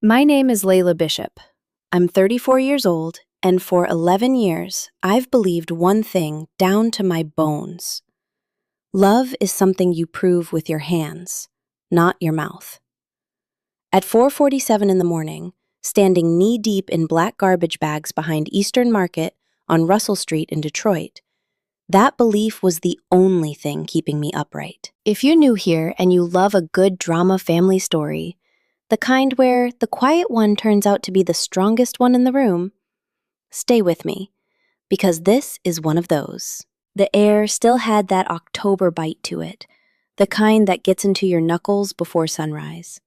My name is Layla Bishop. I'm 34 years old, and for 11 years, I've believed one thing down to my bones. Love is something you prove with your hands, not your mouth. At 4:47 in the morning, standing knee-deep in black garbage bags behind Eastern Market on Russell Street in Detroit, that belief was the only thing keeping me upright. If you're new here and you love a good drama family story, the kind where the quiet one turns out to be the strongest one in the room, stay with me, because this is one of those. The air still had that October bite to it, the kind that gets into your knuckles before sunrise.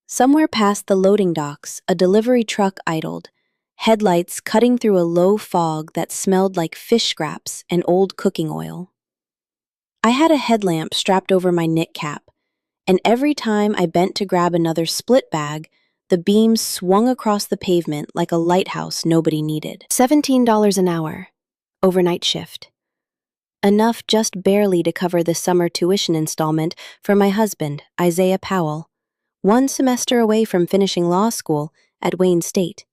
Somewhere past the loading docks, a delivery truck idled, headlights cutting through a low fog that smelled like fish scraps and old cooking oil. I had a headlamp strapped over my knit cap, and every time I bent to grab another split bag, the beam swung across the pavement like a lighthouse nobody needed. $17 an hour, overnight shift. Enough just barely to cover the summer tuition installment for my husband, Isaiah Powell, one semester away from finishing law school at Wayne State.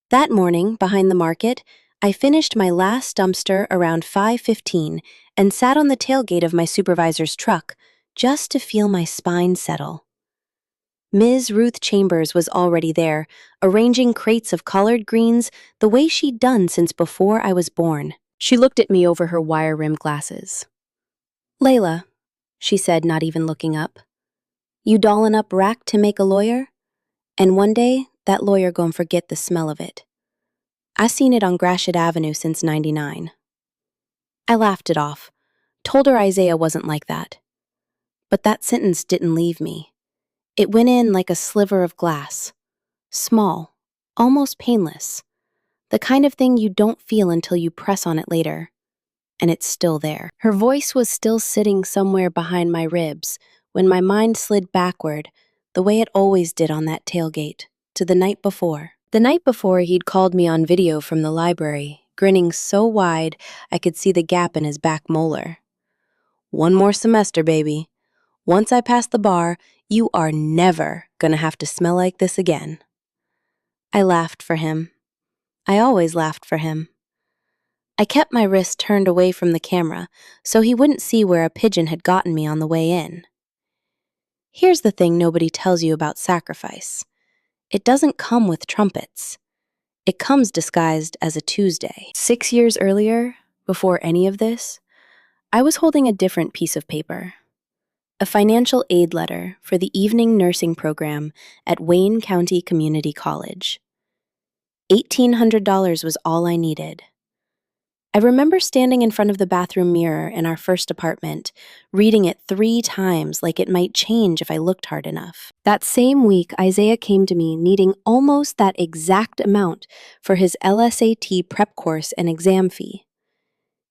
That morning, behind the market, I finished my last dumpster around 5:15 and sat on the tailgate of my supervisor's truck just to feel my spine settle. Ms. Ruth Chambers was already there, arranging crates of collard greens the way she'd done since before I was born. She looked at me over her wire-rimmed glasses. "Layla," she said, not even looking up, "you dollin' up rack to make a lawyer? And one day, that lawyer gon' forget the smell of it. I seen it on Gratiot Avenue since '99. I laughed it off, told her Isaiah wasn't like that. But that sentence didn't leave me. It went in like a sliver of glass. Small, almost painless. The kind of thing you don't feel until you press on it later. And it's still there. Her voice was still sitting somewhere behind my ribs when my mind slid backward, the way it always did on that tailgate, to the night before. The night before, he'd called me on video from the library, grinning so wide I could see the gap in his back molar. "One more semester, baby. Once I pass the bar, you are never gonna have to smell like this again." I laughed for him. I always laughed for him. I kept my wrist turned away from the camera so he wouldn't see where a pigeon had gotten me on the way in. Here's the thing nobody tells you about sacrifice. It doesn't come with trumpets. It comes disguised as a Tuesday. 6 years earlier, before any of this, I was holding a different piece of paper. A financial aid letter for the evening nursing program at Wayne County Community College. $1,800 was all I needed. I remember standing in front of the bathroom mirror in our first apartment, reading it 3 times like it might change if I looked hard enough. That same week, Isaiah came to me needing almost that exact amount for his LSAT prep course and exam fee.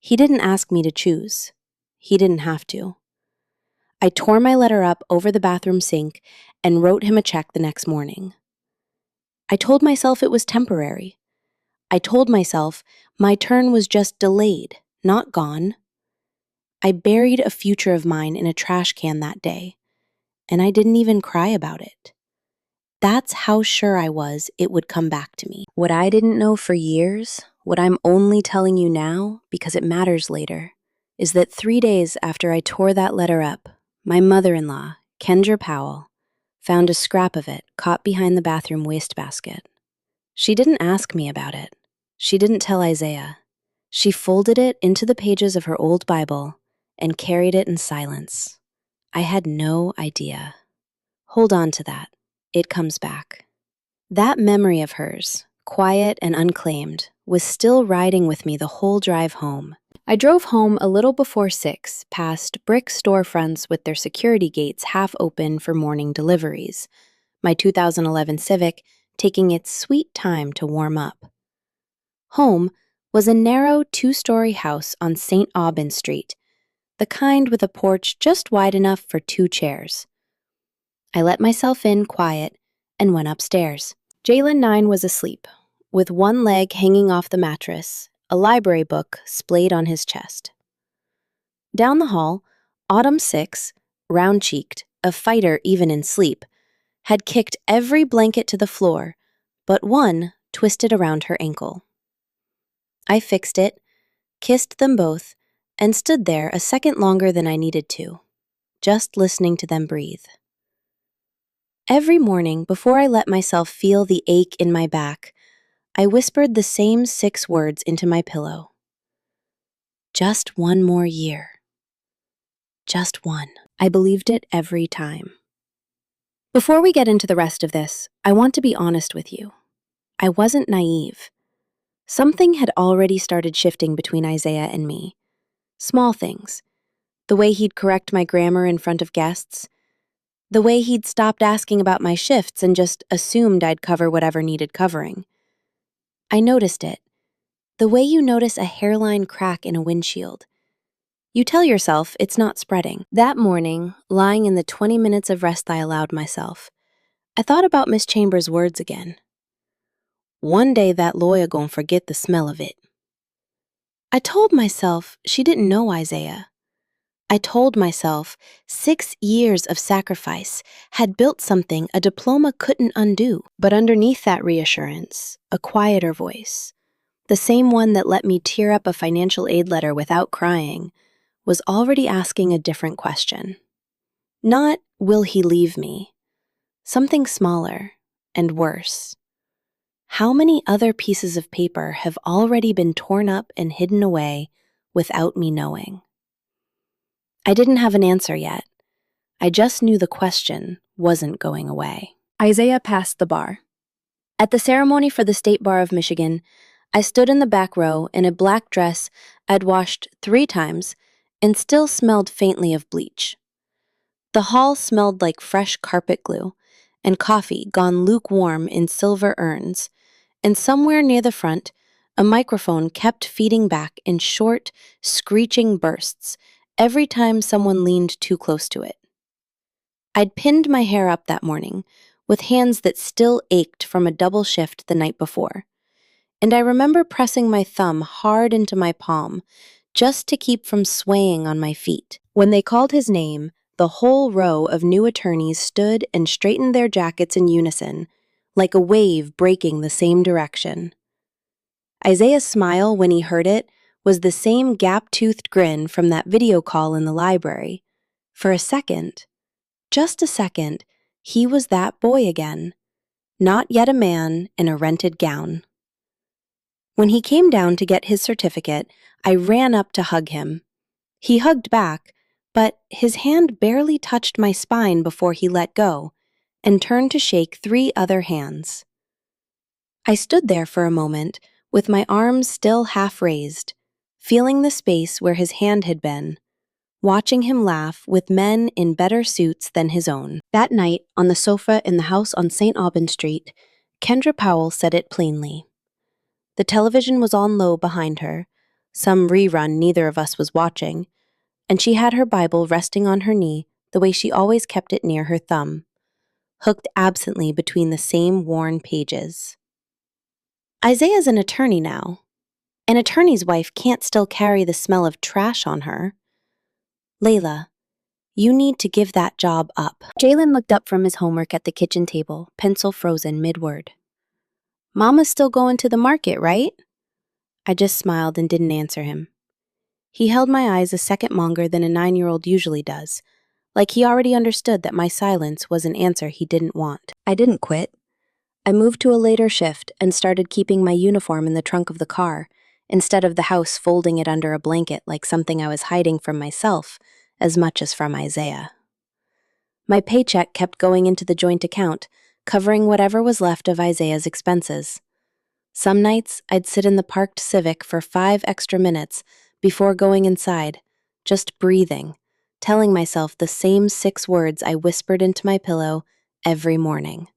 He didn't ask me to choose. He didn't have to. I tore my letter up over the bathroom sink and wrote him a check the next morning. I told myself it was temporary. I told myself my turn was just delayed, not gone. I buried a future of mine in a trash can that day, and I didn't even cry about it. That's how sure I was it would come back to me. What I didn't know for years, what I'm only telling you now because it matters later, is that 3 days after I tore that letter up, my mother-in-law, Kendra Powell, found a scrap of it caught behind the bathroom wastebasket. She didn't ask me about it. She didn't tell Isaiah. She folded it into the pages of her old Bible and carried it in silence. I had no idea. Hold on to that. It comes back. That memory of hers, quiet and unclaimed, was still riding with me the whole drive home. I drove home a little before 6, past brick storefronts with their security gates half open for morning deliveries, my 2011 Civic taking its sweet time to warm up. Home was a narrow 2-story house on St. Aubin Street, the kind with a porch just wide enough for 2 chairs. I let myself in quiet and went upstairs. Jalen 9 was asleep, with one leg hanging off the mattress, a library book splayed on his chest. Down the hall, Autumn 6, round-cheeked, a fighter even in sleep, had kicked every blanket to the floor, but one twisted around her ankle. I fixed it, kissed them both, and stood there a second longer than I needed to, just listening to them breathe. Every morning, before I let myself feel the ache in my back, I whispered the same 6 words into my pillow. Just one more year. Just one. I believed it every time. Before we get into the rest of this, I want to be honest with you. I wasn't naive. Something had already started shifting between Isaiah and me. Small things. The way he'd correct my grammar in front of guests. The way he'd stopped asking about my shifts and just assumed I'd cover whatever needed covering. I noticed it. The way you notice a hairline crack in a windshield. You tell yourself it's not spreading. That morning, lying in the 20 minutes of rest I allowed myself, I thought about Miss Chambers' words again. One day that lawyer gon' forget the smell of it. I told myself she didn't know Isaiah. I told myself 6 years of sacrifice had built something a diploma couldn't undo. But underneath that reassurance, a quieter voice, the same one that let me tear up a financial aid letter without crying, was already asking a different question. Not, will he leave me? Something smaller and worse. How many other pieces of paper have already been torn up and hidden away without me knowing? I didn't have an answer yet. I just knew the question wasn't going away. Isaiah passed the bar. At the ceremony for the State Bar of Michigan, I stood in the back row in a black dress I'd washed 3 times and still smelled faintly of bleach. The hall smelled like fresh carpet glue and coffee gone lukewarm in silver urns, and somewhere near the front, a microphone kept feeding back in short, screeching bursts every time someone leaned too close to it. I'd pinned my hair up that morning, with hands that still ached from a double shift the night before, and I remember pressing my thumb hard into my palm just to keep from swaying on my feet. When they called his name, the whole row of new attorneys stood and straightened their jackets in unison, like a wave breaking the same direction. Isaiah's smile when he heard it was the same gap-toothed grin from that video call in the library. For a second, just a second, he was that boy again, not yet a man in a rented gown. When he came down to get his certificate, I ran up to hug him. He hugged back, but his hand barely touched my spine before he let go and turned to shake 3 other hands. I stood there for a moment, with my arms still half raised, feeling the space where his hand had been, watching him laugh with men in better suits than his own. That night, on the sofa in the house on St. Aubin Street, Kendra Powell said it plainly. The television was on low behind her, some rerun neither of us was watching, and she had her Bible resting on her knee the way she always kept it near her thumb, hooked absently between the same worn pages. Isaiah's an attorney now. An attorney's wife can't still carry the smell of trash on her. Layla, you need to give that job up. Jalen looked up from his homework at the kitchen table, pencil frozen mid-word. Mama's still going to the market, right? I just smiled and didn't answer him. He held my eyes a second longer than a 9-year-old usually does, like he already understood that my silence was an answer he didn't want. I didn't quit. I moved to a later shift and started keeping my uniform in the trunk of the car, instead of the house folding it under a blanket like something I was hiding from myself as much as from Isaiah. My paycheck kept going into the joint account, covering whatever was left of Isaiah's expenses. Some nights, I'd sit in the parked Civic for 5 extra minutes before going inside, just breathing, telling myself the same 6 words I whispered into my pillow every morning.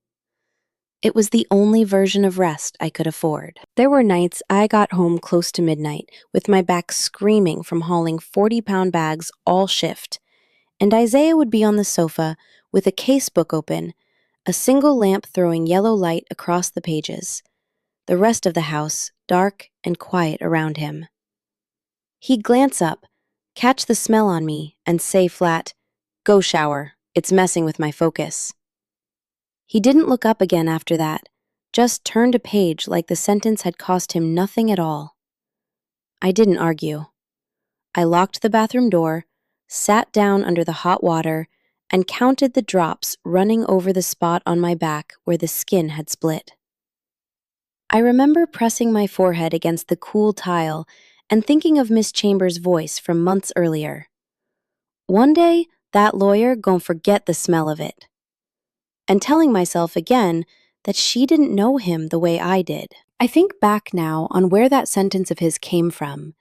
It was the only version of rest I could afford. There were nights I got home close to midnight, with my back screaming from hauling 40-pound bags all shift, and Isaiah would be on the sofa with a casebook open, a single lamp throwing yellow light across the pages, the rest of the house dark and quiet around him. He'd glance up, catch the smell on me, and say flat, "Go shower, it's messing with my focus." He didn't look up again after that, just turned a page like the sentence had cost him nothing at all. I didn't argue. I locked the bathroom door, sat down under the hot water, and counted the drops running over the spot on my back where the skin had split. I remember pressing my forehead against the cool tile and thinking of Miss Chambers' voice from months earlier. One day, that lawyer gon' forget the smell of it. And telling myself again that she didn't know him the way I did. I think back now on where that sentence of his came from,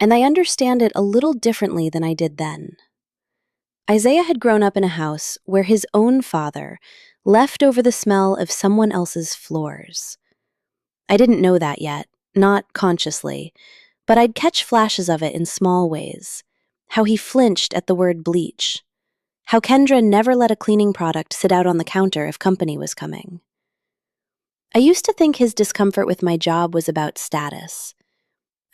and I understand it a little differently than I did then. Isaiah had grown up in a house where his own father left over the smell of someone else's floors. I didn't know that yet, not consciously, but I'd catch flashes of it in small ways. How he flinched at the word bleach. How Kendra never let a cleaning product sit out on the counter if company was coming. I used to think his discomfort with my job was about status.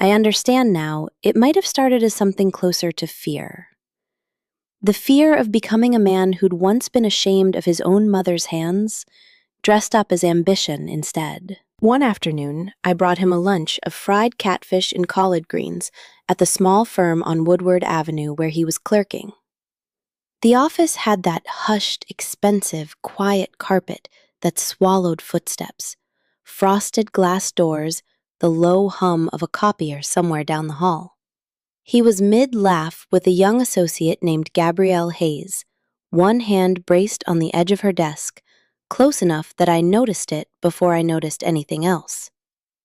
I understand now it might have started as something closer to fear. The fear of becoming a man who'd once been ashamed of his own mother's hands, dressed up as ambition instead. One afternoon, I brought him a lunch of fried catfish and collard greens at the small firm on Woodward Avenue where he was clerking. The office had that hushed, expensive, quiet carpet that swallowed footsteps, frosted glass doors, the low hum of a copier somewhere down the hall. He was mid-laugh with a young associate named Gabrielle Hayes, one hand braced on the edge of her desk, close enough that I noticed it before I noticed anything else.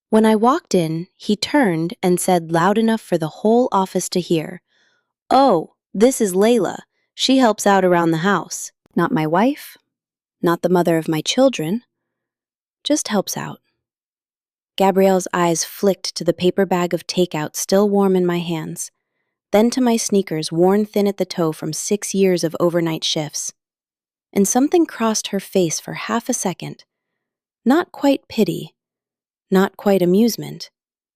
When I walked in, he turned and said loud enough for the whole office to hear, "Oh, this is Layla. She helps out around the house. Not my wife, not the mother of my children, just helps out." Gabrielle's eyes flicked to the paper bag of takeout still warm in my hands, then to my sneakers worn thin at the toe from 6 years of overnight shifts. And something crossed her face for half a second, not quite pity, not quite amusement,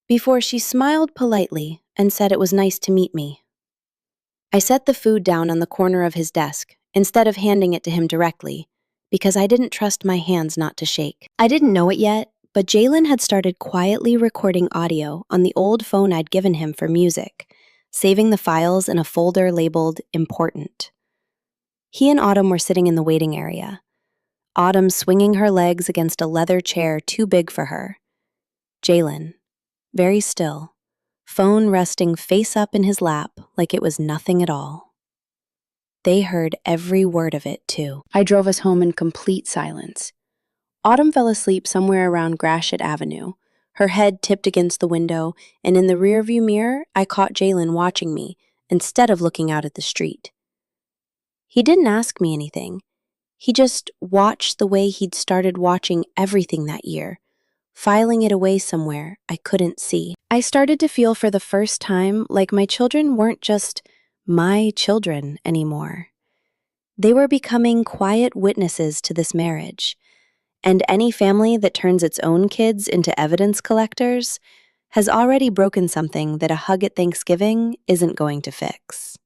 before she smiled politely and said it was nice to meet me. I set the food down on the corner of his desk instead of handing it to him directly, because I didn't trust my hands not to shake. I didn't know it yet, but Jalen had started quietly recording audio on the old phone I'd given him for music, saving the files in a folder labeled Important. He and Autumn were sitting in the waiting area, Autumn swinging her legs against a leather chair too big for her. Jalen, very still, phone resting face up in his lap like it was nothing at all. They heard every word of it, too. I drove us home in complete silence. Autumn fell asleep somewhere around Gratiot Avenue, her head tipped against the window, and in the rearview mirror, I caught Jalen watching me instead of looking out at the street. He didn't ask me anything. He just watched the way he'd started watching everything that year, filing it away somewhere I couldn't see. I started to feel for the first time like my children weren't just my children anymore. They were becoming quiet witnesses to this marriage, and any family that turns its own kids into evidence collectors has already broken something that a hug at Thanksgiving isn't going to fix.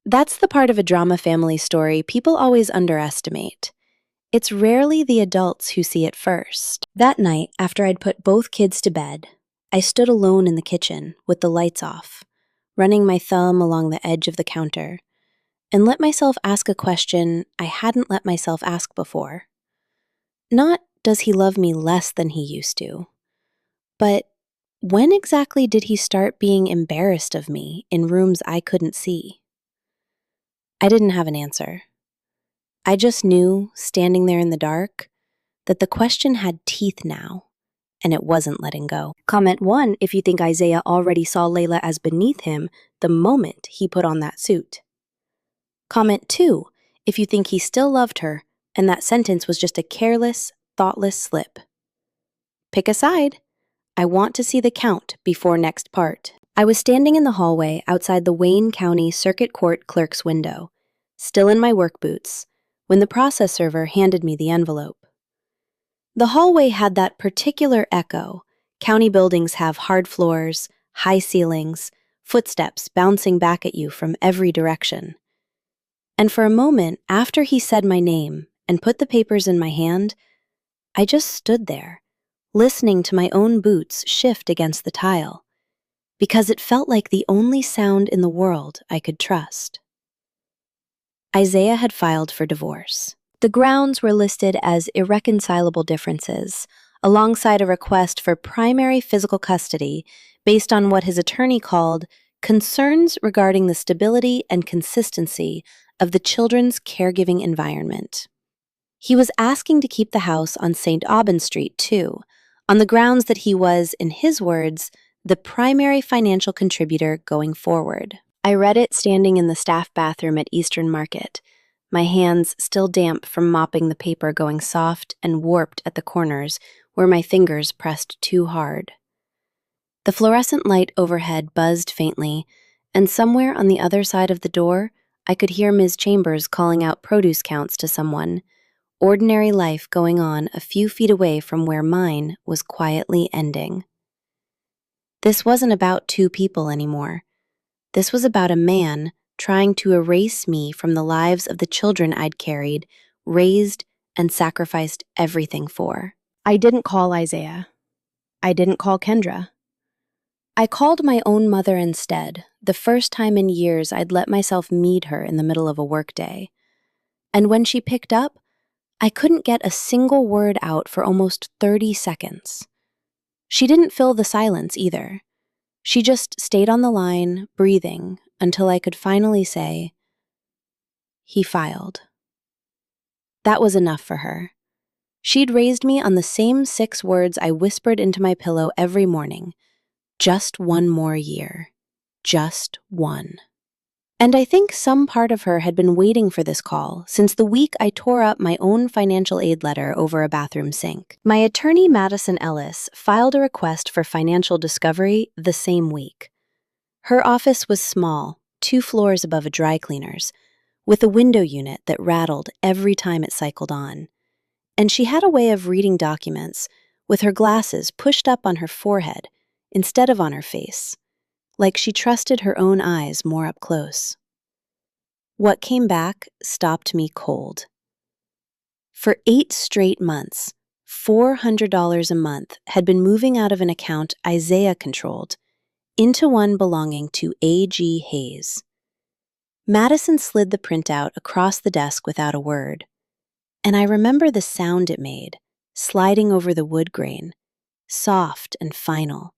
That's the part of a drama family story people always underestimate. It's rarely the adults who see it first. That night, after I'd put both kids to bed, I stood alone in the kitchen with the lights off, running my thumb along the edge of the counter, and let myself ask a question I hadn't let myself ask before. Not, does he love me less than he used to, but when exactly did he start being embarrassed of me in rooms I couldn't see? I didn't have an answer. I just knew, standing there in the dark, that the question had teeth now, and it wasn't letting go. Comment 1 if you think Isaiah already saw Layla as beneath him the moment he put on that suit. Comment 2 if you think he still loved her and that sentence was just a careless, thoughtless slip. Pick a side. I want to see the count before next part. I was standing in the hallway outside the Wayne County Circuit Court clerk's window, still in my work boots, when the process server handed me the envelope. The hallway had that particular echo. County buildings have hard floors, high ceilings, footsteps bouncing back at you from every direction. And for a moment after he said my name and put the papers in my hand, I just stood there, listening to my own boots shift against the tile, because it felt like the only sound in the world I could trust. Isaiah had filed for divorce. The grounds were listed as irreconcilable differences, alongside a request for primary physical custody based on what his attorney called concerns regarding the stability and consistency of the children's caregiving environment. He was asking to keep the house on St. Aubin Street, too, on the grounds that he was, in his words, the primary financial contributor going forward. I read it standing in the staff bathroom at Eastern Market, my hands still damp from mopping the paper going soft and warped at the corners where my fingers pressed too hard. The fluorescent light overhead buzzed faintly, and somewhere on the other side of the door, I could hear Ms. Chambers calling out produce counts to someone, ordinary life going on a few feet away from where mine was quietly ending. This wasn't about two people anymore. This was about a man trying to erase me from the lives of the children I'd carried, raised, and sacrificed everything for. I didn't call Isaiah. I didn't call Kendra. I called my own mother instead, the first time in years I'd let myself meet her in the middle of a workday. And when she picked up, I couldn't get a single word out for almost 30 seconds. She didn't fill the silence either. She just stayed on the line, breathing, until I could finally say, "He filed." That was enough for her. She'd raised me on the same 6 words I whispered into my pillow every morning. Just one more year. Just one. And I think some part of her had been waiting for this call since the week I tore up my own financial aid letter over a bathroom sink. My attorney, Madison Ellis, filed a request for financial discovery the same week. Her office was small, 2 floors above a dry cleaner's, with a window unit that rattled every time it cycled on. And she had a way of reading documents with her glasses pushed up on her forehead instead of on her face, like she trusted her own eyes more up close. What came back stopped me cold. For 8 straight months, $400 a month had been moving out of an account Isaiah controlled into one belonging to A.G. Hayes. Madison slid the printout across the desk without a word, and I remember the sound it made, sliding over the wood grain, soft and final,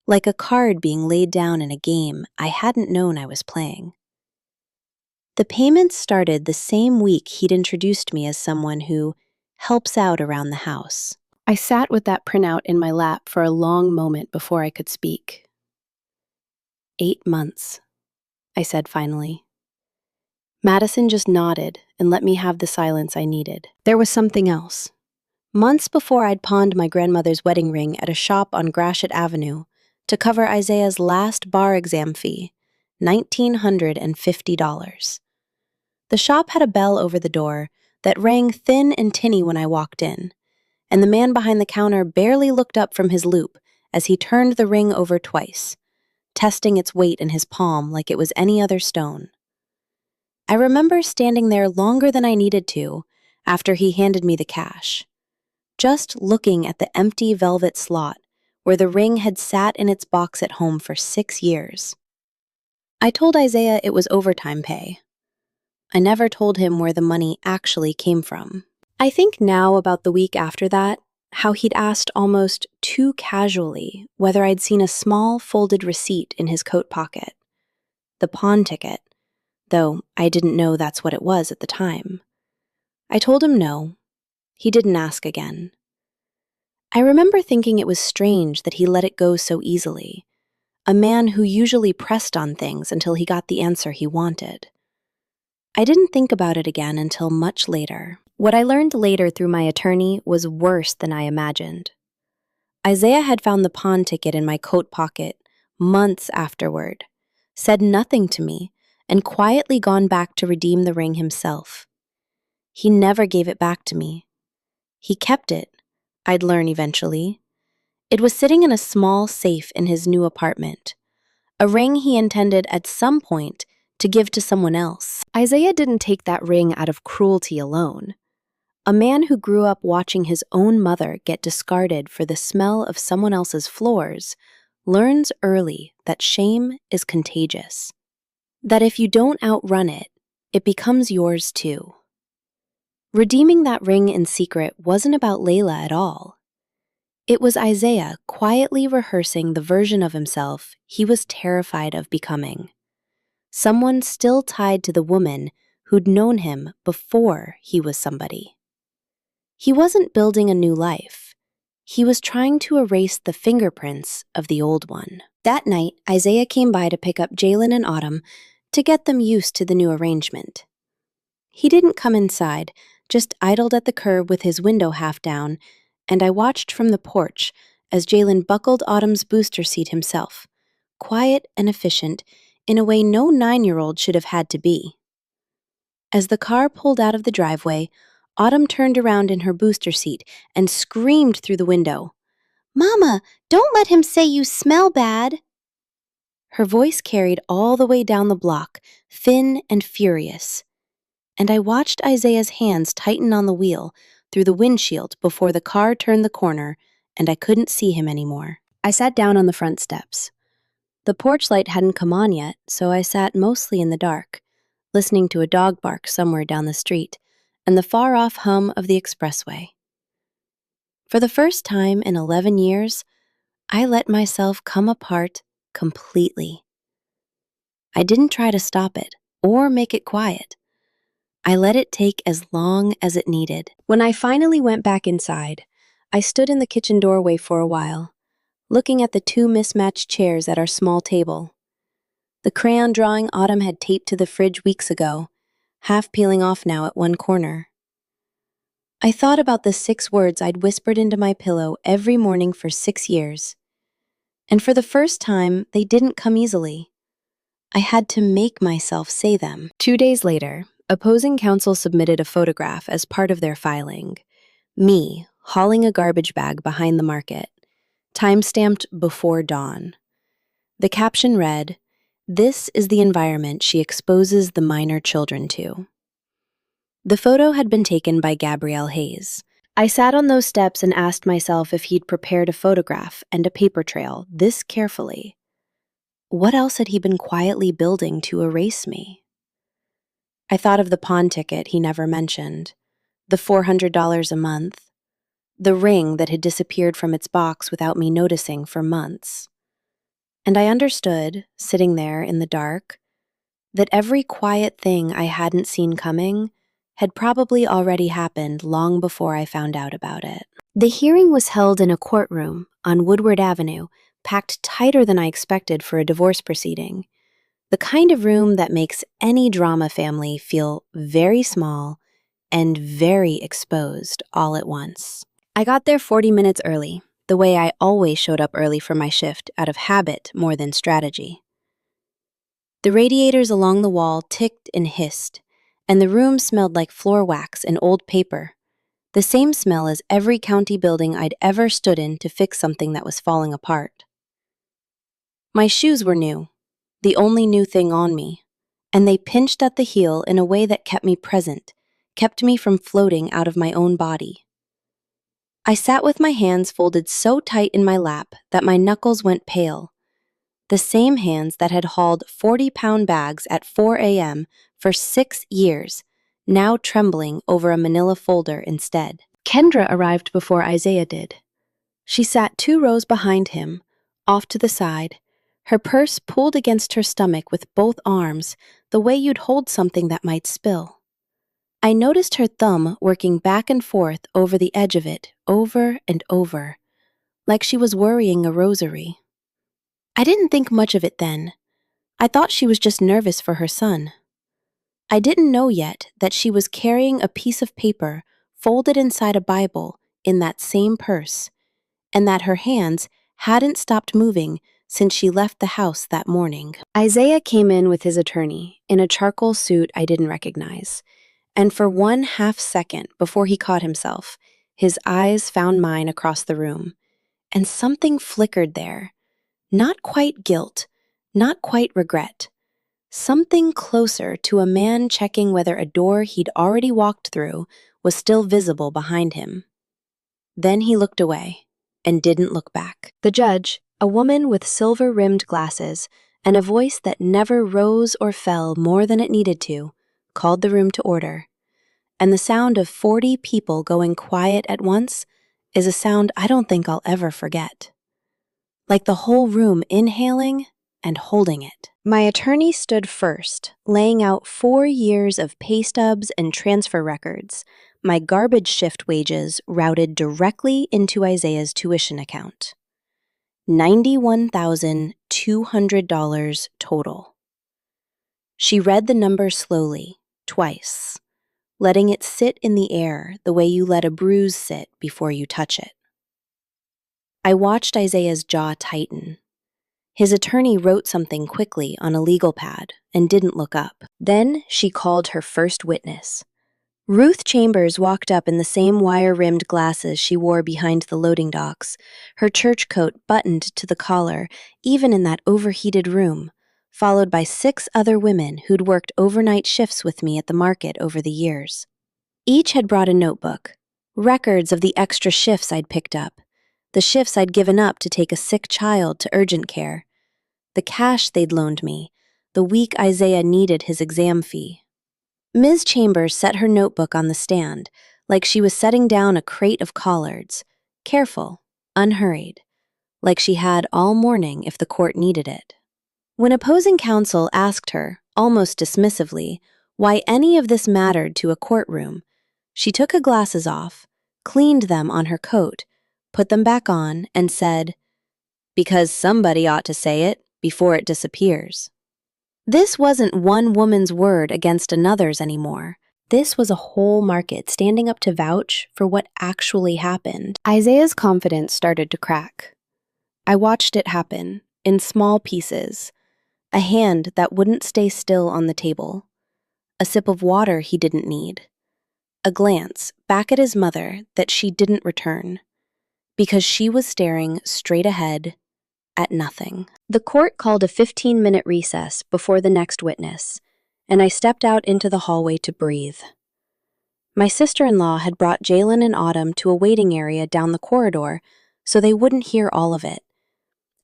like a card being laid down in a game I hadn't known I was playing. The payments started the same week he'd introduced me as someone who helps out around the house. I sat with that printout in my lap for a long moment before I could speak. 8 months, I said finally. Madison just nodded and let me have the silence I needed. There was something else. Months before I'd pawned my grandmother's wedding ring at a shop on Gratiot Avenue to cover Isaiah's last bar exam fee, $1,950. The shop had a bell over the door that rang thin and tinny when I walked in, and the man behind the counter barely looked up from his loop as he turned the ring over twice, testing its weight in his palm like it was any other stone. I remember standing there longer than I needed to after he handed me the cash, just looking at the empty velvet slot where the ring had sat in its box at home for 6 years. I told Isaiah it was overtime pay. I never told him where the money actually came from. I think now about the week after that, how he'd asked almost too casually whether I'd seen a small folded receipt in his coat pocket. The pawn ticket, though I didn't know that's what it was at the time. I told him no. He didn't ask again. I remember thinking it was strange that he let it go so easily, a man who usually pressed on things until he got the answer he wanted. I didn't think about it again until much later. What I learned later through my attorney was worse than I imagined. Isaiah had found the pawn ticket in my coat pocket months afterward, said nothing to me, and quietly gone back to redeem the ring himself. He never gave it back to me. He kept it, I'd learn eventually. It was sitting in a small safe in his new apartment, a ring he intended at some point to give to someone else. Isaiah didn't take that ring out of cruelty alone. A man who grew up watching his own mother get discarded for the smell of someone else's floors learns early that shame is contagious. That if you don't outrun it, it becomes yours too. Redeeming that ring in secret wasn't about Layla at all. It was Isaiah quietly rehearsing the version of himself he was terrified of becoming. Someone still tied to the woman who'd known him before he was somebody. He wasn't building a new life. He was trying to erase the fingerprints of the old one. That night, Isaiah came by to pick up Jalen and Autumn to get them used to the new arrangement. He didn't come inside, just idled at the curb with his window half down, and I watched from the porch as Jalen buckled Autumn's booster seat himself, quiet and efficient in a way no 9-year-old should have had to be. As the car pulled out of the driveway, Autumn turned around in her booster seat and screamed through the window, "Mama, don't let him say you smell bad." Her voice carried all the way down the block, thin and furious. And I watched Isaiah's hands tighten on the wheel through the windshield before the car turned the corner and I couldn't see him anymore. I sat down on the front steps. The porch light hadn't come on yet, so I sat mostly in the dark, listening to a dog bark somewhere down the street and the far-off hum of the expressway. For the first time in 11 years, I let myself come apart completely. I didn't try to stop it or make it quiet. I let it take as long as it needed. When I finally went back inside, I stood in the kitchen doorway for a while, looking at the 2 mismatched chairs at our small table. The crayon drawing Autumn had taped to the fridge weeks ago, half peeling off now at one corner. I thought about the 6 words I'd whispered into my pillow every morning for 6 years. And for the first time, they didn't come easily. I had to make myself say them. 2 days later, opposing counsel submitted a photograph as part of their filing. Me, hauling a garbage bag behind the market, time-stamped before dawn. The caption read, "This is the environment she exposes the minor children to." The photo had been taken by Gabrielle Hayes. I sat on those steps and asked myself if he'd prepared a photograph and a paper trail this carefully. What else had he been quietly building to erase me? I thought of the pawn ticket he never mentioned, the $400 a month, the ring that had disappeared from its box without me noticing for months. And I understood, sitting there in the dark, that every quiet thing I hadn't seen coming had probably already happened long before I found out about it. The hearing was held in a courtroom on Woodward Avenue, packed tighter than I expected for a divorce proceeding. The kind of room that makes any drama family feel very small and very exposed all at once. I got there 40 minutes early, the way I always showed up early for my shift out of habit more than strategy. The radiators along the wall ticked and hissed, and the room smelled like floor wax and old paper, the same smell as every county building I'd ever stood in to fix something that was falling apart. My shoes were new, the only new thing on me, and they pinched at the heel in a way that kept me present, kept me from floating out of my own body. I sat with my hands folded so tight in my lap that my knuckles went pale, the same hands that had hauled 40-pound bags at 4 a.m. for 6 years, now trembling over a manila folder instead. Kendra arrived before Isaiah did. She sat 2 rows behind him, off to the side, her purse pulled against her stomach with both arms, the way you'd hold something that might spill. I noticed her thumb working back and forth over the edge of it, over and over, like she was worrying a rosary. I didn't think much of it then. I thought she was just nervous for her son. I didn't know yet that she was carrying a piece of paper folded inside a Bible in that same purse, and that her hands hadn't stopped moving since she left the house that morning. Isaiah came in with his attorney in a charcoal suit I didn't recognize, and for 1/2 second before he caught himself, his eyes found mine across the room, and something flickered there. Not quite guilt, not quite regret. Something closer to a man checking whether a door he'd already walked through was still visible behind him. Then he looked away and didn't look back. The judge, a woman with silver-rimmed glasses and a voice that never rose or fell more than it needed to, called the room to order. And the sound of 40 people going quiet at once is a sound I don't think I'll ever forget. Like the whole room inhaling and holding it. My attorney stood first, laying out 4 years of pay stubs and transfer records, my garbage shift wages routed directly into Isaiah's tuition account. $91,200 total. She read the number slowly, twice, letting it sit in the air the way you let a bruise sit before you touch it. I watched Isaiah's jaw tighten. His attorney wrote something quickly on a legal pad and didn't look up. Then she called her first witness. Ruth Chambers walked up in the same wire-rimmed glasses she wore behind the loading docks, her church coat buttoned to the collar, even in that overheated room, followed by 6 other women who'd worked overnight shifts with me at the market over the years. Each had brought a notebook, records of the extra shifts I'd picked up, the shifts I'd given up to take a sick child to urgent care, the cash they'd loaned me, the week Isaiah needed his exam fee. Ms. Chambers set her notebook on the stand, like she was setting down a crate of collards, careful, unhurried, like she had all morning if the court needed it. When opposing counsel asked her, almost dismissively, why any of this mattered to a courtroom, she took her glasses off, cleaned them on her coat, put them back on, and said, "Because somebody ought to say it before it disappears." This wasn't one woman's word against another's anymore. This was a whole market standing up to vouch for what actually happened. Isaiah's confidence started to crack. I watched it happen, in small pieces. A hand that wouldn't stay still on the table. A sip of water he didn't need. A glance back at his mother that she didn't return, because she was staring straight ahead at nothing. The court called a 15-minute recess before the next witness, and I stepped out into the hallway to breathe. My sister-in-law had brought Jalen and Autumn to a waiting area down the corridor so they wouldn't hear all of it.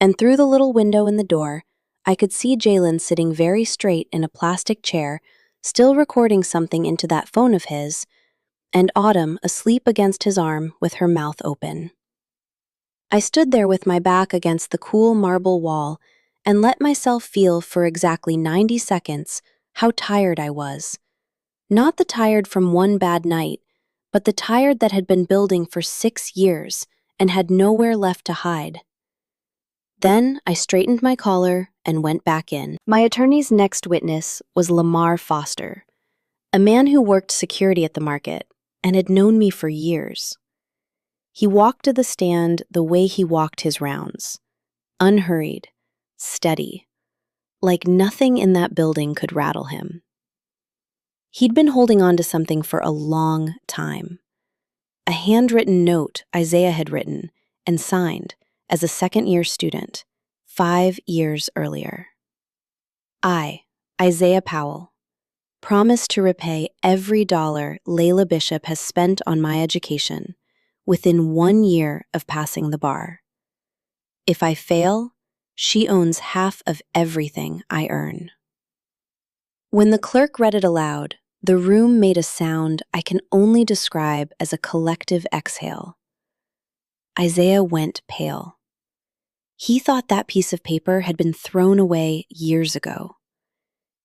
And through the little window in the door, I could see Jalen sitting very straight in a plastic chair, still recording something into that phone of his, and Autumn asleep against his arm with her mouth open. I stood there with my back against the cool marble wall and let myself feel for exactly 90 seconds how tired I was. Not the tired from one bad night, but the tired that had been building for 6 years and had nowhere left to hide. Then I straightened my collar and went back in. My attorney's next witness was Lamar Foster, a man who worked security at the market and had known me for years. He walked to the stand the way he walked his rounds, unhurried, steady, like nothing in that building could rattle him. He'd been holding on to something for a long time, a handwritten note Isaiah had written and signed as a second-year student 5 years earlier. I, Isaiah Powell, promise to repay every dollar Layla Bishop has spent on my education within 1 year of passing the bar. If I fail, she owns half of everything I earn. When the clerk read it aloud, the room made a sound I can only describe as a collective exhale. Isaiah went pale. He thought that piece of paper had been thrown away years ago.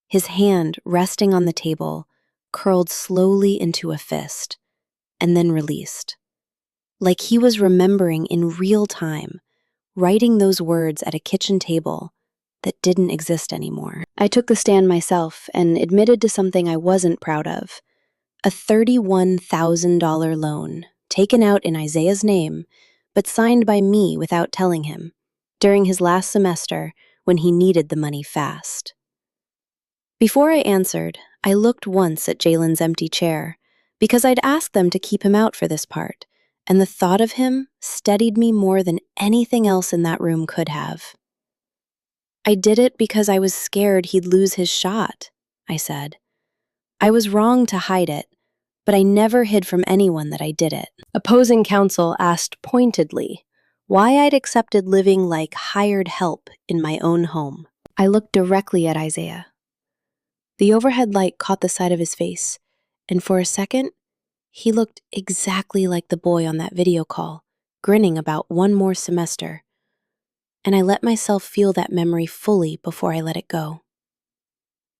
His hand, resting on the table, curled slowly into a fist, and then released. Like he was remembering in real time, writing those words at a kitchen table that didn't exist anymore. I took the stand myself and admitted to something I wasn't proud of. A $31,000 loan, taken out in Isaiah's name, but signed by me without telling him, during his last semester when he needed the money fast. Before I answered, I looked once at Jalen's empty chair, because I'd asked them to keep him out for this part, and the thought of him steadied me more than anything else in that room could have. I did it because I was scared he'd lose his shot, I said. I was wrong to hide it, but I never hid from anyone that I did it. Opposing counsel asked pointedly why I'd accepted living like hired help in my own home. I looked directly at Isaiah. The overhead light caught the side of his face, and for a second, he looked exactly like the boy on that video call, grinning about one more semester. And I let myself feel that memory fully before I let it go.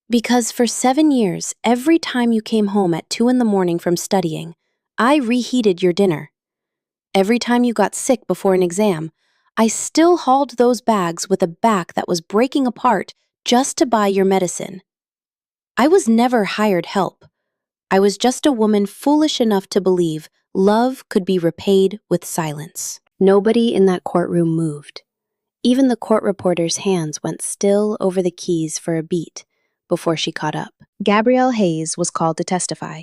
Because for 7 years, every time you came home at 2 in the morning from studying, I reheated your dinner. Every time you got sick before an exam, I still hauled those bags with a back that was breaking apart just to buy your medicine. I was never hired help. I was just a woman foolish enough to believe love could be repaid with silence. Nobody in that courtroom moved. Even the court reporter's hands went still over the keys for a beat before she caught up. Gabrielle Hayes was called to testify.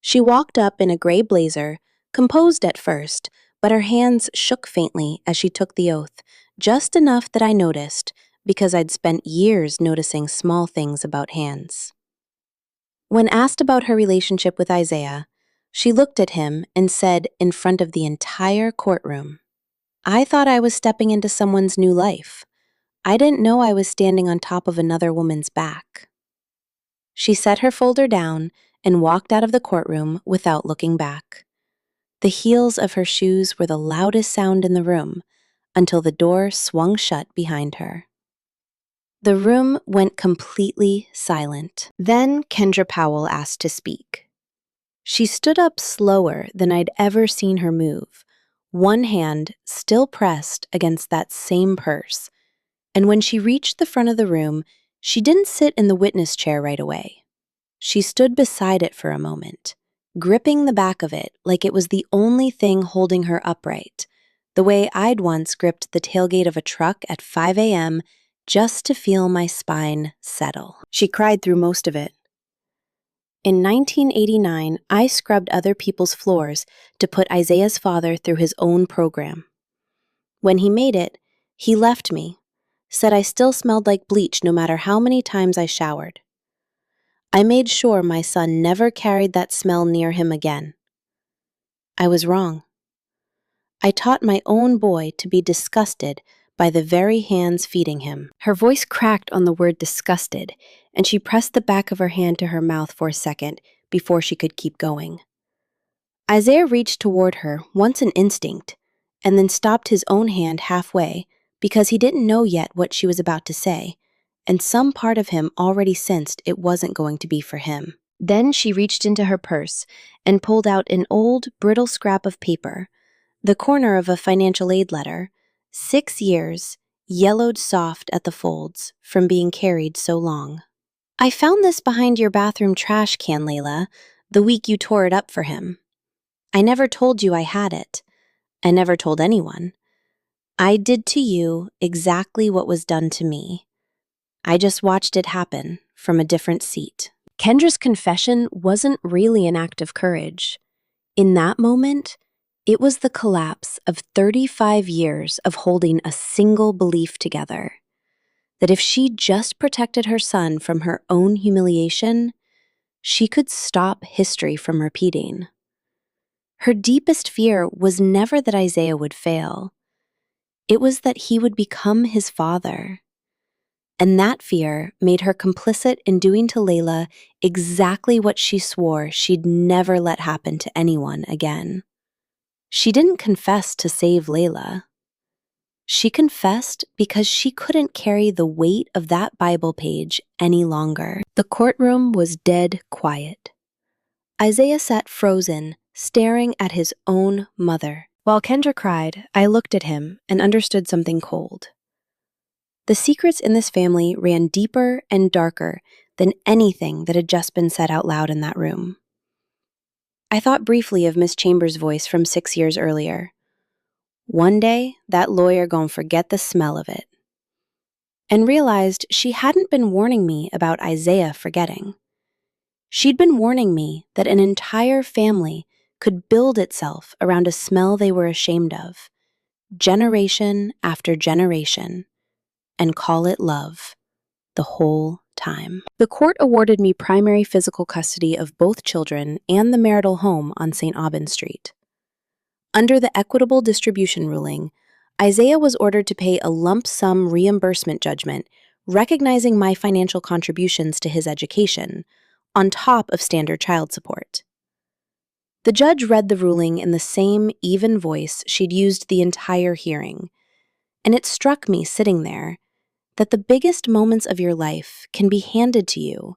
She walked up in a gray blazer, composed at first, but her hands shook faintly as she took the oath, just enough that I noticed, because I'd spent years noticing small things about hands. When asked about her relationship with Isaiah, she looked at him and said in front of the entire courtroom, "I thought I was stepping into someone's new life. I didn't know I was standing on top of another woman's back." She set her folder down and walked out of the courtroom without looking back. The heels of her shoes were the loudest sound in the room until the door swung shut behind her. The room went completely silent. Then Kendra Powell asked to speak. She stood up slower than I'd ever seen her move, one hand still pressed against that same purse. And when she reached the front of the room, she didn't sit in the witness chair right away. She stood beside it for a moment, gripping the back of it like it was the only thing holding her upright, the way I'd once gripped the tailgate of a truck at 5 a.m. just to feel my spine settle. She cried through most of it. In 1989, I scrubbed other people's floors to put Isaiah's father through his own program. When he made it, he left me, said I still smelled like bleach no matter how many times I showered. I made sure my son never carried that smell near him again. I was wrong. I taught my own boy to be disgusted by the very hands feeding him. Her voice cracked on the word disgusted, and she pressed the back of her hand to her mouth for a second before she could keep going. Isaiah reached toward her, once an instinct, and then stopped his own hand halfway because he didn't know yet what she was about to say, and some part of him already sensed it wasn't going to be for him. Then she reached into her purse and pulled out an old, brittle scrap of paper, the corner of a financial aid letter, 6 years, yellowed soft at the folds from being carried so long. "I found this behind your bathroom trash can, Layla, the week you tore it up for him. I never told you I had it. I never told anyone. I did to you exactly what was done to me. I just watched it happen from a different seat." Kendra's confession wasn't really an act of courage. In that moment, it was the collapse of 35 years of holding a single belief together, that if she just protected her son from her own humiliation, she could stop history from repeating. Her deepest fear was never that Isaiah would fail. It was that he would become his father. And that fear made her complicit in doing to Layla exactly what she swore she'd never let happen to anyone again. She didn't confess to save Layla. She confessed because she couldn't carry the weight of that Bible page any longer. The courtroom was dead quiet. Isaiah sat frozen, staring at his own mother. While Kendra cried, I looked at him and understood something cold. The secrets in this family ran deeper and darker than anything that had just been said out loud in that room. I thought briefly of Miss Chambers' voice from 6 years earlier. One day, that lawyer gon' forget the smell of it. And realized she hadn't been warning me about Isaiah forgetting. She'd been warning me that an entire family could build itself around a smell they were ashamed of, generation after generation, and call it love the whole time. The court awarded me primary physical custody of both children and the marital home on St. Aubin Street. Under the equitable distribution ruling, Isaiah was ordered to pay a lump sum reimbursement judgment, recognizing my financial contributions to his education, on top of standard child support. The judge read the ruling in the same even voice she'd used the entire hearing, and it struck me sitting there that the biggest moments of your life can be handed to you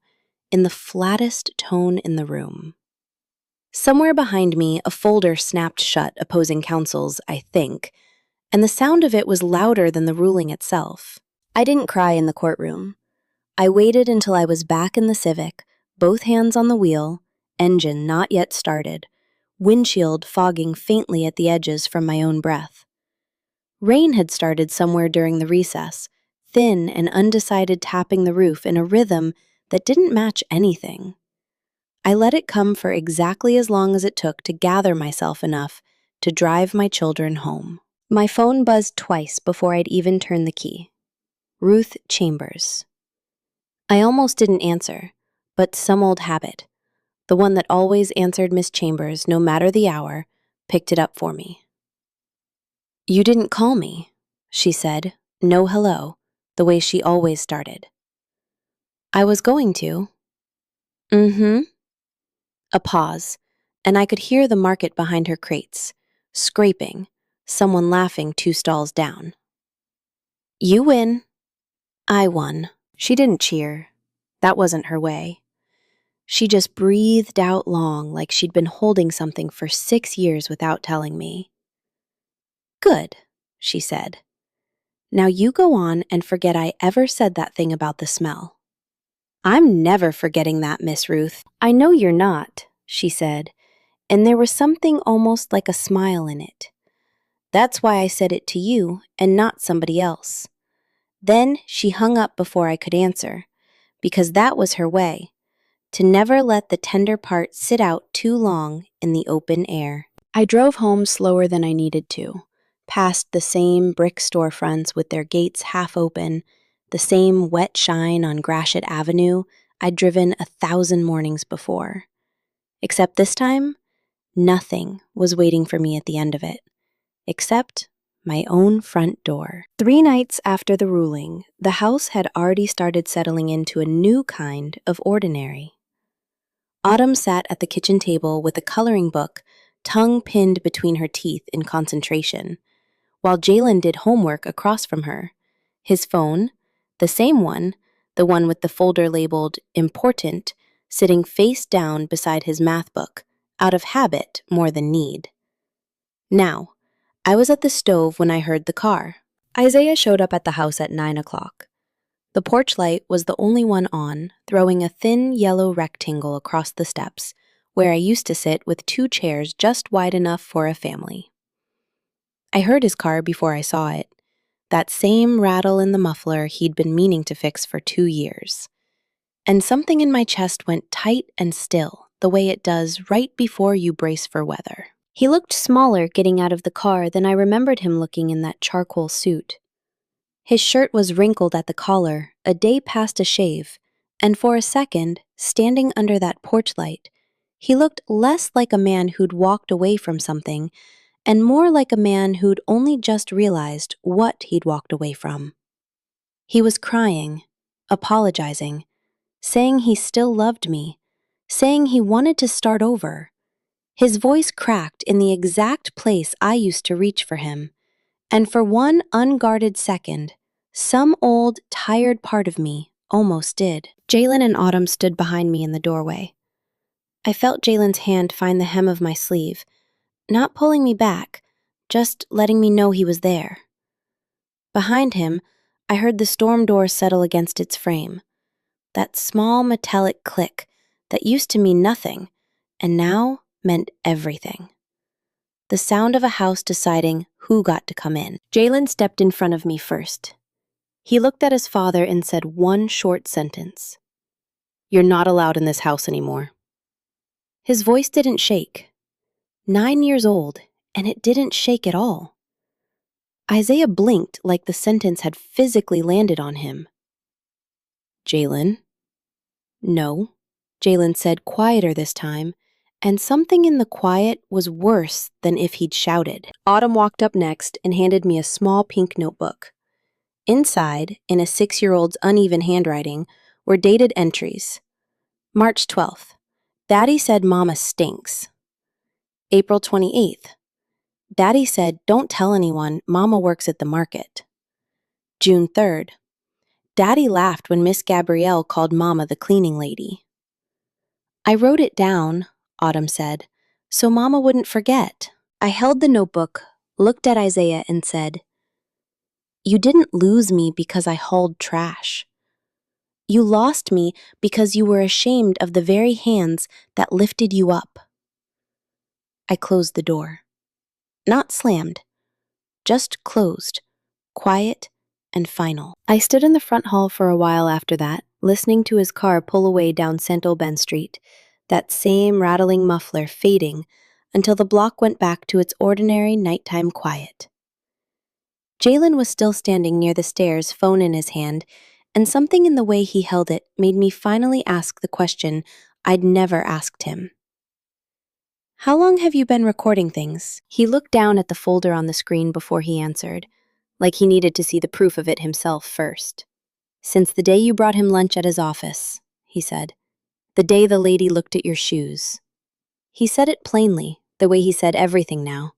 in the flattest tone in the room. Somewhere behind me, a folder snapped shut opposing counsel's, I think, and the sound of it was louder than the ruling itself. I didn't cry in the courtroom. I waited until I was back in the Civic, both hands on the wheel, engine not yet started, windshield fogging faintly at the edges from my own breath. Rain had started somewhere during the recess, thin and undecided, tapping the roof in a rhythm that didn't match anything. I let it come for exactly as long as it took to gather myself enough to drive my children home. My phone buzzed twice before I'd even turned the key. Ruth Chambers. I almost didn't answer, but some old habit, the one that always answered Miss Chambers no matter the hour, picked it up for me. "You didn't call me," she said, no hello, the way she always started. "I was going to." "Mm-hmm." A pause, and I could hear the market behind her crates, scraping, someone laughing 2 stalls down. "You win." I won. She didn't cheer. That wasn't her way. She just breathed out long, like she'd been holding something for 6 years without telling me. "Good," she said. "Now you go on and forget I ever said that thing about the smell." "I'm never forgetting that, Miss Ruth." "I know you're not," she said, and there was something almost like a smile in it. "That's why I said it to you and not somebody else." Then she hung up before I could answer, because that was her way, to never let the tender part sit out too long in the open air. I drove home slower than I needed to, past the same brick storefronts with their gates half open, the same wet shine on Gratiot Avenue I'd driven 1,000 mornings before. Except this time, nothing was waiting for me at the end of it, except my own front door. 3 nights after the ruling, the house had already started settling into a new kind of ordinary. Autumn sat at the kitchen table with a coloring book, tongue pinned between her teeth in concentration, while Jalen did homework across from her. His phone, the same one, the one with the folder labeled "Important," sitting face down beside his math book, out of habit more than need. Now, I was at the stove when I heard the car. Isaiah showed up at the house at 9 o'clock. The porch light was the only one on, throwing a thin yellow rectangle across the steps, where I used to sit with 2 chairs just wide enough for a family. I heard his car before I saw it, that same rattle in the muffler he'd been meaning to fix for 2 years. And something in my chest went tight and still, the way it does right before you brace for weather. He looked smaller getting out of the car than I remembered him looking in that charcoal suit. His shirt was wrinkled at the collar, a day past a shave, and for a second, standing under that porch light, he looked less like a man who'd walked away from something and more like a man who'd only just realized what he'd walked away from. He was crying, apologizing, saying he still loved me, saying he wanted to start over. His voice cracked in the exact place I used to reach for him, and for one unguarded second, some old, tired part of me almost did. Jalen and Autumn stood behind me in the doorway. I felt Jalen's hand find the hem of my sleeve, not pulling me back, just letting me know he was there. Behind him, I heard the storm door settle against its frame, that small metallic click that used to mean nothing, and now meant everything. The sound of a house deciding who got to come in. Jalen stepped in front of me first. He looked at his father and said one short sentence. "You're not allowed in this house anymore." His voice didn't shake. 9 years old, and it didn't shake at all. Isaiah blinked like the sentence had physically landed on him. "Jalen," No, Jalen said quieter this time, and something in the quiet was worse than if he'd shouted. Autumn walked up next and handed me a small pink notebook. Inside, in a 6-year-old's uneven handwriting, were dated entries. March 12th. Daddy said Mama stinks. April 28th. Daddy said don't tell anyone, Mama works at the market. June 3rd. Daddy laughed when Miss Gabrielle called Mama the cleaning lady. I wrote it down, Autumn said, so Mama wouldn't forget. I held the notebook, looked at Isaiah, and said, "You didn't lose me because I hauled trash. You lost me because you were ashamed of the very hands that lifted you up." I closed the door. Not slammed, just closed, quiet and final. I stood in the front hall for a while after that, listening to his car pull away down St. Aubin Street, that same rattling muffler fading until the block went back to its ordinary nighttime quiet. Jalen was still standing near the stairs, phone in his hand, and something in the way he held it made me finally ask the question I'd never asked him. "How long have you been recording things?" He looked down at the folder on the screen before he answered, like he needed to see the proof of it himself first. "Since the day you brought him lunch at his office," he said. "The day the lady looked at your shoes." He said it plainly, the way he said everything now,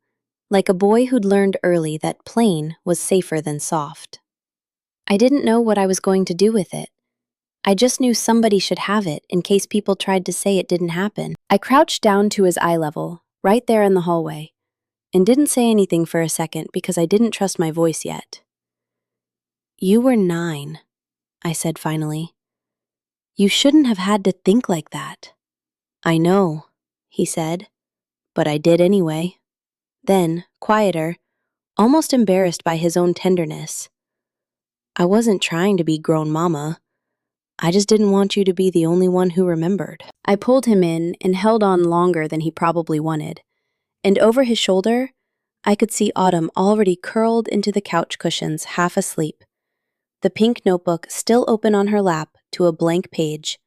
like a boy who'd learned early that plain was safer than soft. I didn't know what I was going to do with it. I just knew somebody should have it in case people tried to say it didn't happen. I crouched down to his eye level, right there in the hallway, and didn't say anything for a second because I didn't trust my voice yet. "You were 9, I said finally. "You shouldn't have had to think like that." "I know," he said, "but I did anyway." Then, quieter, almost embarrassed by his own tenderness, "I wasn't trying to be grown mama. I just didn't want you to be the only one who remembered." I pulled him in and held on longer than he probably wanted, and over his shoulder, I could see Autumn already curled into the couch cushions, half asleep, the pink notebook still open on her lap to a blank page,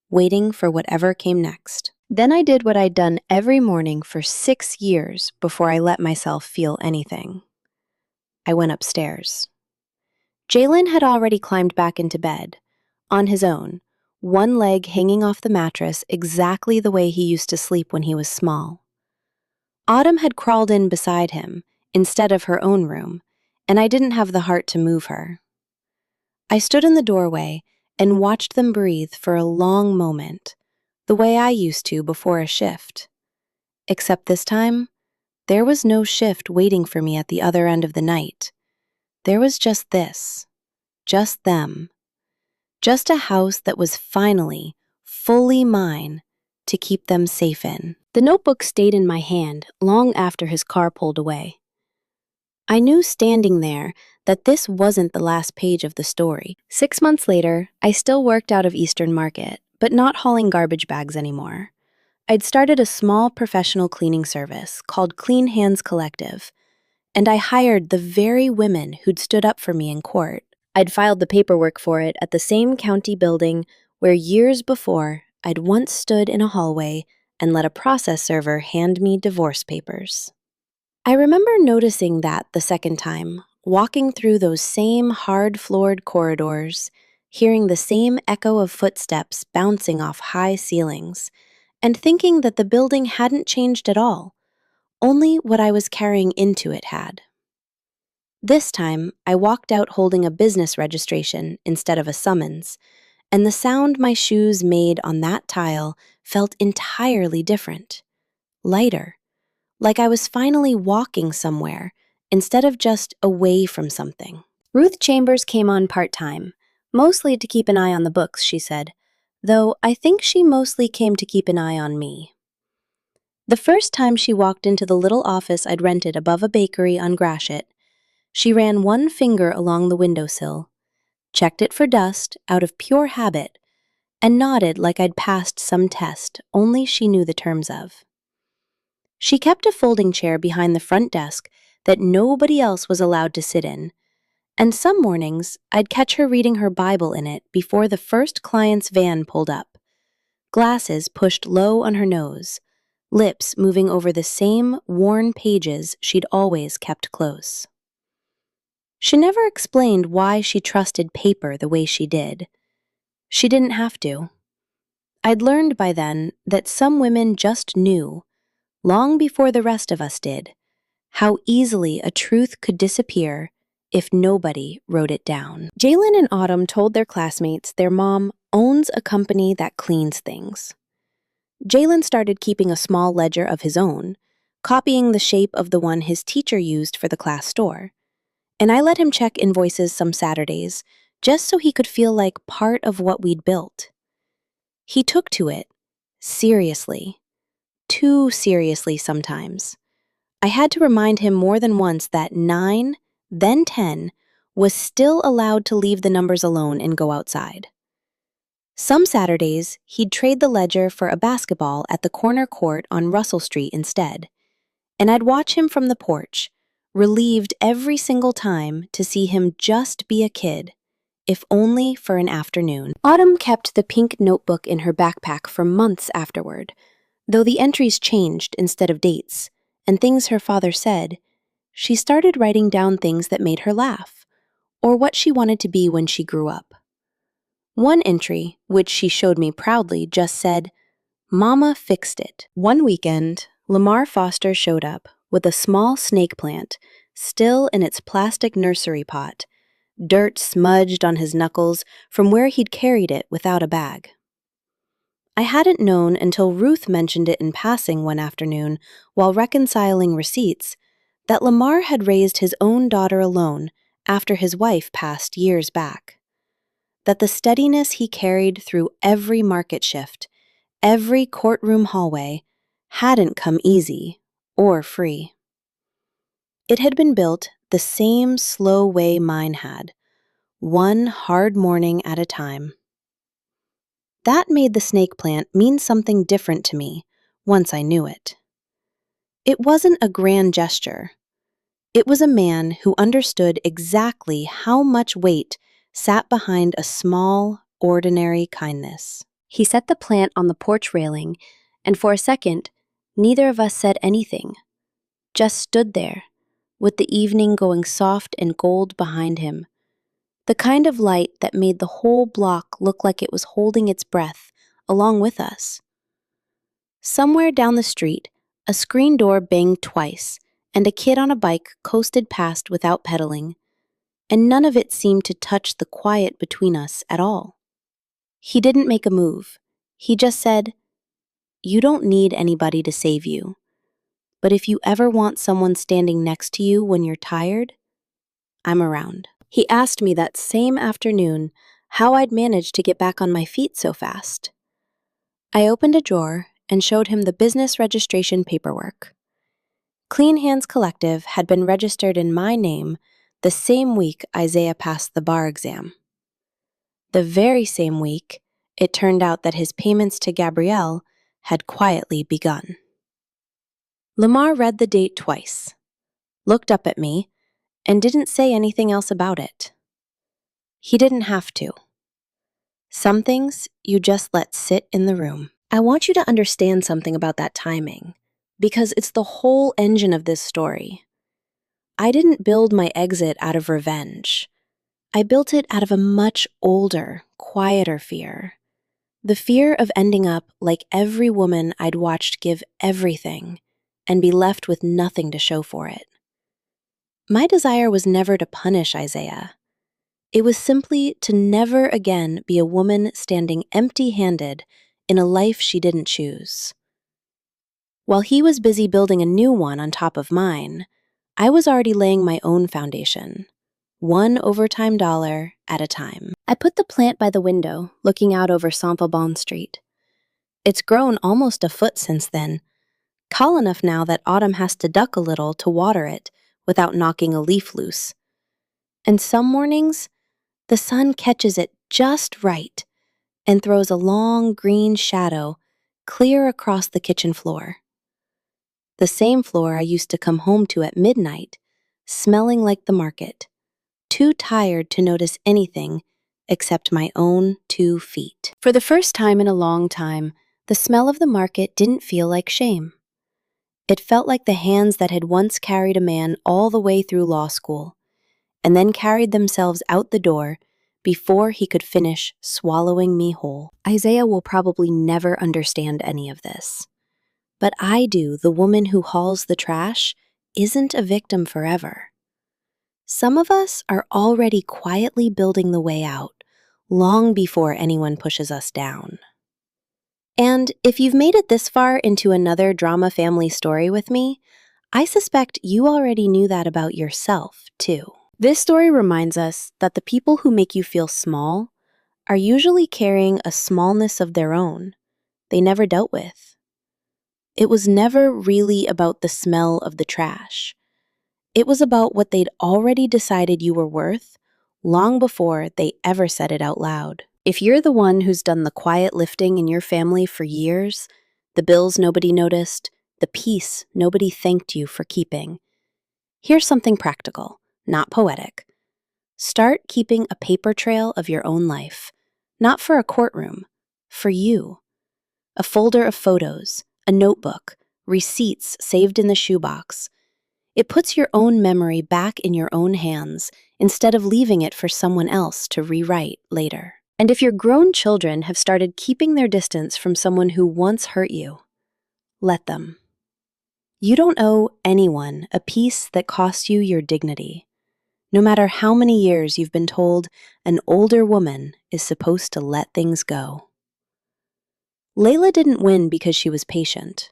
waiting for whatever came next. Then I did what I'd done every morning for 6 years before I let myself feel anything. I went upstairs. Jalen had already climbed back into bed, on his own, one leg hanging off the mattress exactly the way he used to sleep when he was small. Autumn had crawled in beside him, instead of her own room, and I didn't have the heart to move her. I stood in the doorway and watched them breathe for a long moment, the way I used to before a shift. Except this time, there was no shift waiting for me at the other end of the night. There was just this, just them, just a house that was finally, fully mine to keep them safe in. The notebook stayed in my hand long after his car pulled away. I knew standing there that this wasn't the last page of the story. 6 months later, I still worked out of Eastern Market, but not hauling garbage bags anymore. I'd started a small professional cleaning service called Clean Hands Collective, and I hired the very women who'd stood up for me in court. I'd filed the paperwork for it at the same county building where years before I'd once stood in a hallway and let a process server hand me divorce papers. I remember noticing that the second time, walking through those same hard-floored corridors, hearing the same echo of footsteps bouncing off high ceilings, and thinking that the building hadn't changed at all, only what I was carrying into it had. This time, I walked out holding a business registration instead of a summons, and the sound my shoes made on that tile felt entirely different, lighter, like I was finally walking somewhere instead of just away from something. Ruth Chambers came on part-time, mostly to keep an eye on the books, she said, though I think she mostly came to keep an eye on me. The first time she walked into the little office I'd rented above a bakery on Gratiot, she ran one finger along the windowsill, checked it for dust out of pure habit, and nodded like I'd passed some test only she knew the terms of. She kept a folding chair behind the front desk that nobody else was allowed to sit in, and some mornings I'd catch her reading her Bible in it before the first client's van pulled up, glasses pushed low on her nose, lips moving over the same worn pages she'd always kept close. She never explained why she trusted paper the way she did. She didn't have to. I'd learned by then that some women just knew, long before the rest of us did, how easily a truth could disappear if nobody wrote it down. Jalen and Autumn told their classmates their mom owns a company that cleans things. Jalen started keeping a small ledger of his own, copying the shape of the one his teacher used for the class store. And I let him check invoices some Saturdays, just so he could feel like part of what we'd built. He took to it, seriously. Too seriously sometimes. I had to remind him more than once that 9, then 10, was still allowed to leave the numbers alone and go outside. Some Saturdays, he'd trade the ledger for a basketball at the corner court on Russell Street instead, and I'd watch him from the porch, relieved every single time to see him just be a kid, if only for an afternoon. Autumn kept the pink notebook in her backpack for months afterward, though the entries changed instead of dates, and things her father said. She started writing down things that made her laugh, or what she wanted to be when she grew up. One entry, which she showed me proudly, just said, "Mama fixed it." One weekend, Lamar Foster showed up with a small snake plant still in its plastic nursery pot, dirt smudged on his knuckles from where he'd carried it without a bag. I hadn't known until Ruth mentioned it in passing one afternoon while reconciling receipts that Lamar had raised his own daughter alone after his wife passed years back. That the steadiness he carried through every market shift, every courtroom hallway, hadn't come easy or free. It had been built the same slow way mine had, one hard morning at a time. That made the snake plant mean something different to me once I knew it. It wasn't a grand gesture. It was a man who understood exactly how much weight sat behind a small, ordinary kindness. He set the plant on the porch railing, and for a second, neither of us said anything, just stood there, with the evening going soft and gold behind him. The kind of light that made the whole block look like it was holding its breath along with us. Somewhere down the street, a screen door banged twice, and a kid on a bike coasted past without pedaling, and none of it seemed to touch the quiet between us at all. He didn't make a move. He just said, "You don't need anybody to save you, but if you ever want someone standing next to you when you're tired, I'm around." He asked me that same afternoon how I'd managed to get back on my feet so fast. I opened a drawer and showed him the business registration paperwork. Clean Hands Collective had been registered in my name the same week Isaiah passed the bar exam. The very same week, it turned out that his payments to Gabrielle had quietly begun. Lamar read the date twice, looked up at me, and didn't say anything else about it. He didn't have to. Some things you just let sit in the room. I want you to understand something about that timing, because it's the whole engine of this story. I didn't build my exit out of revenge. I built it out of a much older, quieter fear. The fear of ending up like every woman I'd watched give everything and be left with nothing to show for it. My desire was never to punish Isaiah. It was simply to never again be a woman standing empty-handed in a life she didn't choose. While he was busy building a new one on top of mine, I was already laying my own foundation, one overtime dollar at a time. I put the plant by the window, looking out over Saint-Vauban Street. It's grown almost a foot since then, tall enough now that Autumn has to duck a little to water it without knocking a leaf loose. And some mornings, the sun catches it just right and throws a long green shadow clear across the kitchen floor. The same floor I used to come home to at midnight, smelling like the market, too tired to notice anything except my own 2 feet. For the first time in a long time, the smell of the market didn't feel like shame. It felt like the hands that had once carried a man all the way through law school, and then carried themselves out the door before he could finish swallowing me whole. Isaiah will probably never understand any of this. But I do. The woman who hauls the trash isn't a victim forever. Some of us are already quietly building the way out, long before anyone pushes us down. And if you've made it this far into another drama family story with me, I suspect you already knew that about yourself, too. This story reminds us that the people who make you feel small are usually carrying a smallness of their own they never dealt with. It was never really about the smell of the trash. It was about what they'd already decided you were worth long before they ever said it out loud. If you're the one who's done the quiet lifting in your family for years, the bills nobody noticed, the peace nobody thanked you for keeping, here's something practical, not poetic. Start keeping a paper trail of your own life, not for a courtroom, for you. A folder of photos, a notebook, receipts saved in the shoebox. It puts your own memory back in your own hands instead of leaving it for someone else to rewrite later. And if your grown children have started keeping their distance from someone who once hurt you, let them. You don't owe anyone a peace that cost you your dignity, no matter how many years you've been told an older woman is supposed to let things go. Layla didn't win because she was patient.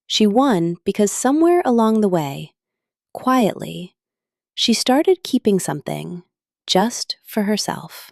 She won because somewhere along the way, quietly, she started keeping something just for herself.